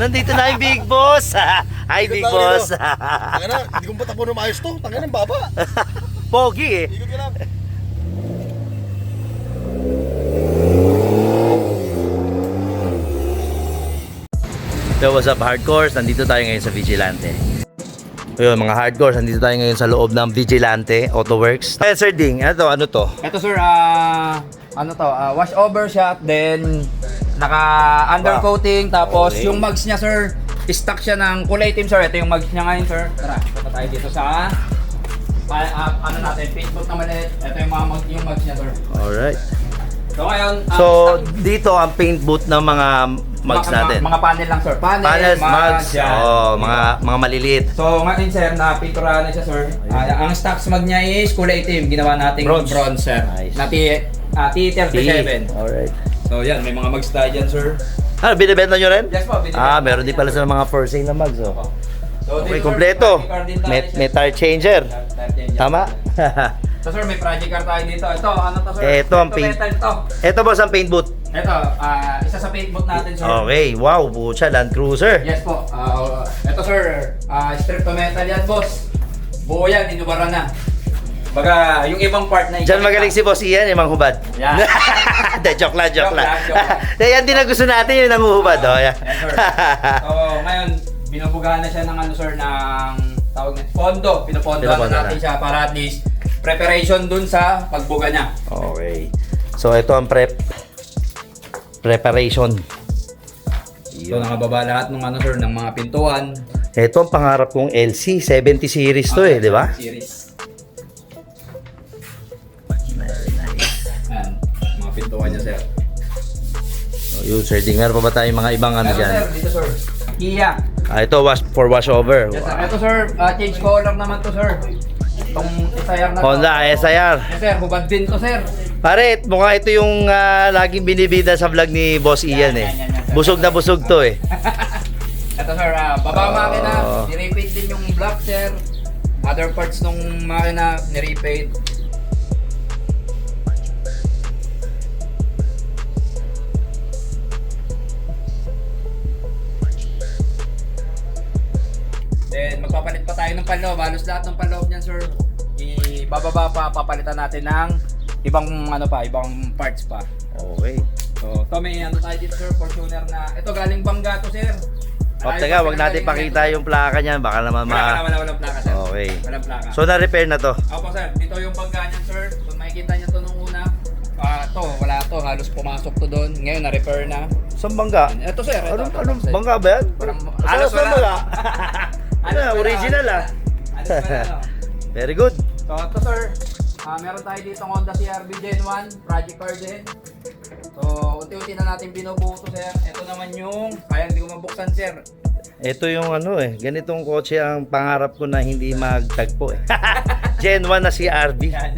Nandito na yung Big Boss. Hi, Big Boss. Tangina, hindi ko patakbo ng maayos to. Tangina, ang baba. Pogi eh. Ikot ka lang. So what's up hardcores? Nandito tayo ngayon sa Vigilante. Ayun mga hardcores, nandito tayo ngayon sa loob ng Vigilante Autoworks. Ayan Sir Ding, ano to? Ito sir, wash over shop, then naka undercoating, tapos Okay. yung mugs niya sir, stock siya ng kulay itim sir. Ito yung mugs niya ngayon sir. Tara, punta tayo dito sa Facebook na maliit. Ito yung mga mugs niya sir. Alright. So ngayon, So dito ang paint booth ng mga mugs natin. Mga panel lang sir. Panels, mugs, yan. mga maliliit. So ngayon sir, napinturahan na siya sir. Ang stocks mug niya is kulay itim. Ginawa nating bronze sir. Nice. Na T37. Alright. So yan, may mga mugs tayo dyan sir. Ano, binibenta nyo rin? Yes po, binibenta. Meron din pala sa mga for sale na mugs. Oh. So, Okay, dito, kompleto. sir, project car din tayo, May sir. tire changer. Tire changer. Tama? So sir, may project car tayo dito. Ito, ano to sir? Ito ang paint. Metal to. Ito boss ang paint booth. Ito, isa sa paint booth natin sir. Okay, wow, bucha, Land Cruiser. Yes po. Ito sir, strip to metal yan boss. Buo yan, inubara na. Baga, yung ibang part na Diyan magaling si Boss Ian, yung manghubad. Yan. De, joke lang. Joke lang. Yan din ang gusto natin, yung nanguhubad. Oh, yeah. Yes sir. So, ngayon, binubugahan na siya ng ano sir, ng tawag na pondo. Pinupondohan Pinupondo na natin na. siya para at least preparation dun sa pagbuga niya. Okay. So, ito ang preparation. So, nakababa lahat ng ano sir, ng mga pintuan. Ito ang pangarap kong LC, 70 series to di ba? Series. Ayan, mga pintuan niya sir. So, yun, Sir Ding, meron pa ba tayong mga ibang ano Pero dyan? sir, dito sir, Kia. Ito, for wash over. Yes sir, ito sir, change color naman to sir. Itong SIR na to. Honda SIR. Yes sir, hubad din to sir. Pare, mukha ito yung laging binibida sa vlog ni Boss Ian eh. Yan, Busog na busog to eh. Ito sir, baba makina, nirepaint din yung block sir. Other parts nung makina, nirepaint. Then magpapalit pa tayo ng panloob. Halos lahat ng panloob niyan sir, ibababa pa, papalitan natin ng ibang ibang parts pa. Okay. So, to may ano tayo dito sir, Fortuner na, ito galing Bangga to sir. Teka, wag natin pakita yung plaka niyan, baka naman Walang plaka sir. Okay. Walang plaka. So, na-repair na to. Opo sir, dito yung Bangga niyan sir. Kung makikita niyo to nung una, wala to, halos pumasok to doon. Ngayon na-repair na. Saan bangga? Ito sir, ito. Anong bangga ba yan? Halos Saan wala. bangga? Halos wala. Original ah. Halos wala, no? Very good. So ito sir, meron tayo dito Honda CR-V Gen 1, project car din. So unti-unti na natin binubuo to sir. Ito naman yung, kaya hindi ko mabuksan sir. Ito yung ganitong kotse ang pangarap ko na hindi magtagpo eh. Gen 1 na si RV. Yan.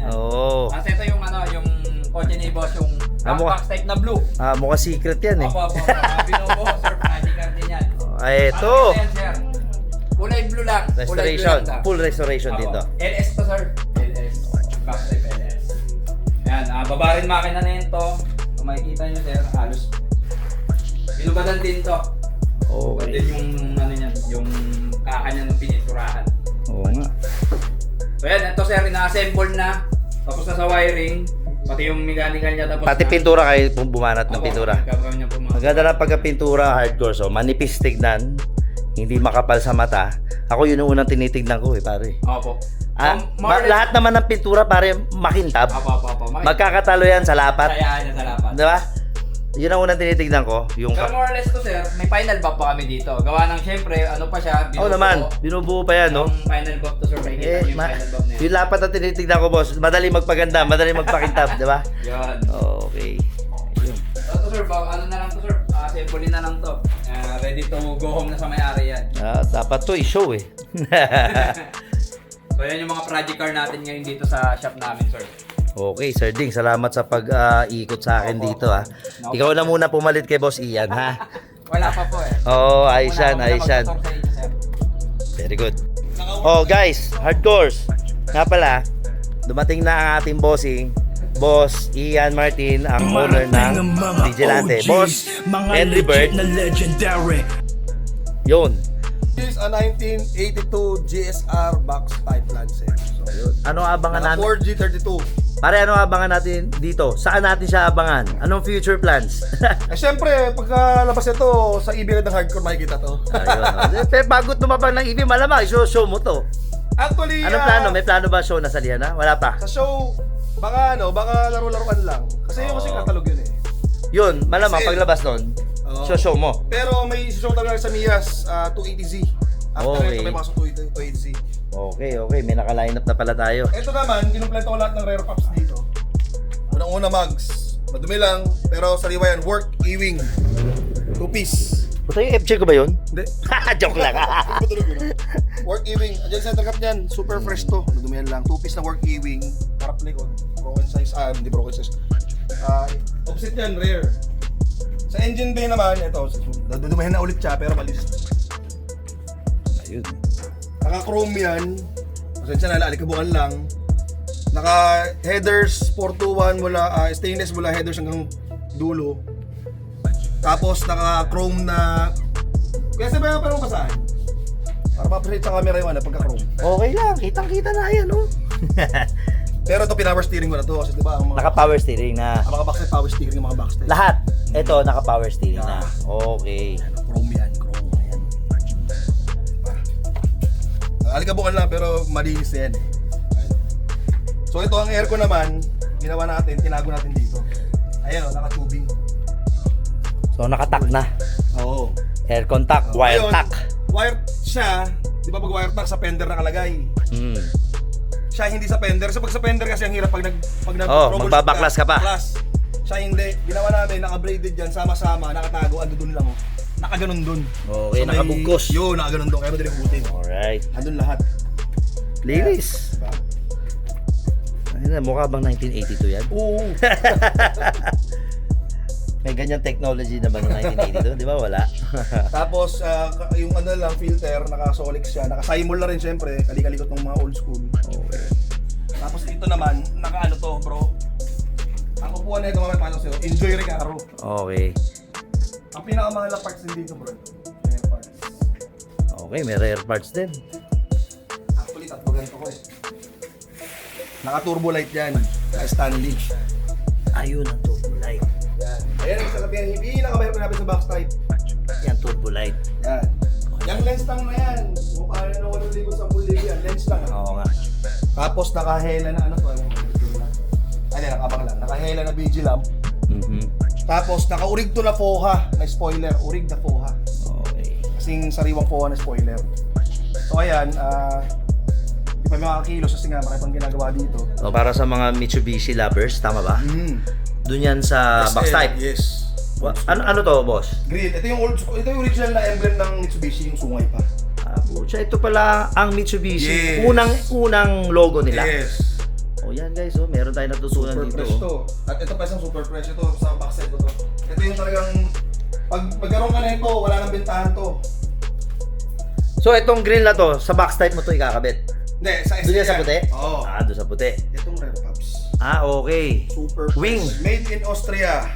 Oo. Kasi ito yung yung kotse ni boss, yung mukha- box type na blue. Mukhang secret yan eh. Opo, binubuo sir, project car din yan. Ito. Ano yan, sir? Kulay blue lang. Kulay blue Restoration. lang, Full restoration Opo. dito. LS to sir. LS. Box type LS. Yan, baba rin makina na yun to. Kung makikita nyo sir, halos binubadan din to. Bubad Okay. din yung yung kaka niya ng piniturahan. Oo nga. So yan, ito sir, ina-assemble na. Tapos na sa wiring. Pati yung mechanical niya tapos Pati na. pintura kayo bumanat ng Opo, pintura. gagawin niya po mga. Maganda na pagka-pintura hardcore. So, manipis tignan. Hindi makapal sa mata. Ako yun ang unang tinitignan ko pare. Opo. More or less- Lahat naman ng pintura pare makintab. Opo. Magkakatalo yan sa lapat. Kaya sa lapat. Di ba? Yun ang unang tinitignan ko. Yung Pero more or less to sir, may final bob pa kami dito. Gawa ng syempre, ano pa siya, Oo naman, binubuo pa yan, no? Yung final bob to sir, may kita yung final bob na Yung lapat na tinitignan ko, boss. Madali magpaganda, madali magpakintab, di ba? Yan. Okay. Ayun. So to sir, ano na lang to sir, assemble na lang to. Ready to go home na sa may-ari yan. Dapat to i-show eh. So yan yung mga project car natin ngayon dito sa shop namin sir. Okay, Sir Ding, salamat sa pag-ikot sa akin dito, ha. Ikaw na muna pumalit kay Boss Ian, ha. Wala pa po eh. Oo, ayos yan, ayos yan. Magtutor sa inyo sir. Very good. Oh, guys, hardcores. Nga pala, dumating na ang ating bossing. Boss Ian Martin, ang owner ng Vigilante. Boss Henry Bird. Yun. This is a 1982 GSR box type Lancer. So, yun. Ano abangan natin? 4G32. Pare, ano abangan natin dito? Saan natin siya abangan? Anong future plans? Eh syempre, pagkalabas ito sa EV ng hardcore, makikita to. Ayun. Pero bago tumabang ng EV, malamang i-show mo to. Actually, Anong plano? May plano ba show na salihan na? Wala pa. sa show, baka laro-laruan lang. Kasi yung kasi katalog yun eh. Yun, malamang Kasi- paglabas nun, Oo. show mo. Pero may show talaga sa Mias 280Z. After Okay. ito may pasok 280Z. Okay. May naka-line up na pala tayo. Ito naman, kinumpleto ko lahat ng rare pops dito. Unang-una mags. Madumi lang, pero sariwa yan. Work, E-wing. 2-piece. Puta yung FJ ko ba yun? Hindi. Joke lang. Patulog yun. Work E-wing. Andiyan sa center cap niyan. Super fresh to. Madumi lang. 2-piece na work E-wing. Harap likod. Broken size. Hindi broken size. Offset yan, rare. Sa engine bay naman, ito. Dudumihan na ulit siya, pero malis. Ayun. Naka-chrome yan. Pasensya na, alikabukan lang. Naka-headers 421 mula, stainless mula headers hanggang dulo. Tapos naka-chrome na... Kaya sabi nga parang basahan. Para ma-appreciate sa camera yung pagka-chrome. Okay lang, kitang-kita na yan, oh. Pero ito pinower steering ko na to kasi di ba ang mga... Naka-power steering na. Ang mga backstep power steering yung mga backstep. Lahat. Ito, naka-power steering na. Okay. Chrome yan, chrome. Ayan. Alikabukan lang pero malinis na yan eh. Ayan. So ito ang aircon naman, ginawa natin, tinago natin dito. Ayan o, naka-tubing. So, naka-tack na. Oo. Air contact, wire Ngayon, tack. Wire siya, di ba pag wire tack sa fender nakalagay? Hmm. Siya hindi sa fender. So pag sa fender kasi ang hirap pag nag Oh, magbabaklas ka pa. Baklas. Siya hindi. Ginawa namin, naka-braided yan, sama-sama, nakatago, ando dun lang oh. Nakaganon dun. Okay, may- nakabugkos. Yun, nakaganon dun. Kaya madaling butin. Alright. Andun lahat. Linis. Diba? Ayun na, mukha bang 1982 yan? Oo. May ganyang technology na ba noong 1982? Di ba? Wala. Tapos, yung ano lang, filter, naka-Solix siya. Naka-Simul na rin syempre, kalikalikot ng mga old school. Okay. Tapos ito naman, naka-ano to bro. Ang upuan na ito, mamaya paano sa'yo, Enjoy Recaro. Okay. Ang pinakamahal na parts din dito bro. Rare parts. Okay, may rare parts din. Actually, tatlo ganito ko eh. Naka-turbo light yan. Naka-Stanley. Ayun ang turbo light. Yan. Ayan ang sasabihan, hindi nakamahirap na namin sa box type. Yan, turbo light. Yan. Yung lens lang na yan. Mukha na ng 8,000-10,000 yan. Lens lang. Oo nga. Tapos nakahela na ano to. Ano, nakabang lang. Nakahela na BG lamp. Mhm. Tapos nakaurig to na FOHA na spoiler. Urig na FOHA. Okay. Kasing sariwang FOHA na spoiler. So ayan, di pa makakakilos kasi nga marami pang ginagawa dito. So, para sa mga Mitsubishi lovers, tama ba? Doon yan sa box type. Yes. Ano to, boss? Green. Ito yung old school. Ito yung original na emblem ng Mitsubishi, yung sungay pa. Pucha, ito pala ang Mitsubishi. Yes. Unang logo nila. Yes. Oh, yan guys, oh, meron tayong natutunan Super dito. fresh to. At ito pa isang super fresh. Ito sa backside ko to. Ito yung talagang pag magkaroon ka na ito, wala nang bentahan to. So, itong grill na to, sa box type mo to ikakabit. Hindi, sa SL Doon yan sa yan. puti? Oo. Doon sa puti. Itong Rare Pops. Okay. Super fresh. Wing. Made in Austria.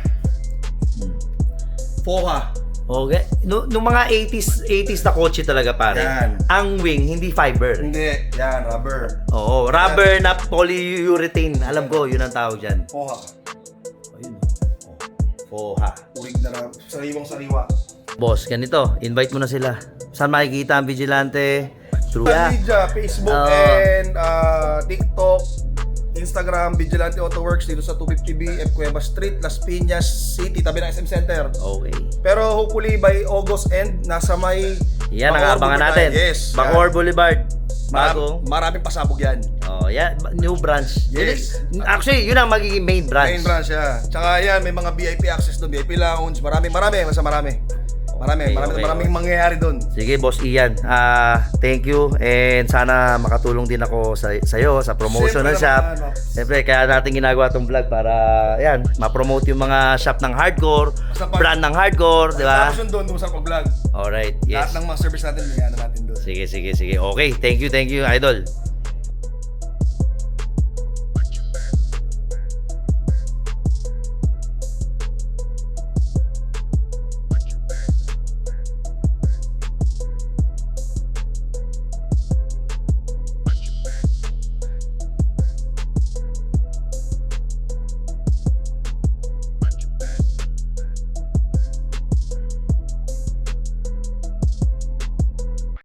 FOHA. Okay. Nung mga 80s na kotse talaga pare. Yan. Ang wing, hindi fiber. Hindi. Yan, rubber. Oo, rubber na polyurethane. Alam ko, yun ang tawag dyan. FOHA. Ayun. Oha. Urig na rubber. Sariwang-sariwa. Boss, ganito. Invite mo na sila. Saan makikita ang Vigilante? Through Media, Facebook Oo. and TikTok, Instagram, Vigilante Auto Works dito sa 250B, F. Cueva Street, Las Piñas City, tabi ng SM Center. Okay. Pero hopefully by August end, nasa may Yan ang Bacoor abangan Boulevard. natin. Yes. Bacoor yan. Boulevard. Bagong. Maraming pasabog yan. Oh, yan. New branch. Yes. Actually, yun ang magiging main branch. Main branch siya. Tsaka yan, may mga VIP access doon, VIP lounge, marami. Basta marami. Okay, Maraming mangyayari doon. Sige, Boss Ian. Thank you and sana makatulong din ako sa iyo sa promotion ng Siyempre shop. naman, Siyempre, kaya natin ginagawa tong vlog para yan, ma-promote yung mga shop ng hardcore, Basta pag- brand ng hardcore, di ba? Tapos doon sa pag-vlog. Alright, Lahat yes. ng mga service natin, may ano natin doon. Sige. Okay, thank you, idol.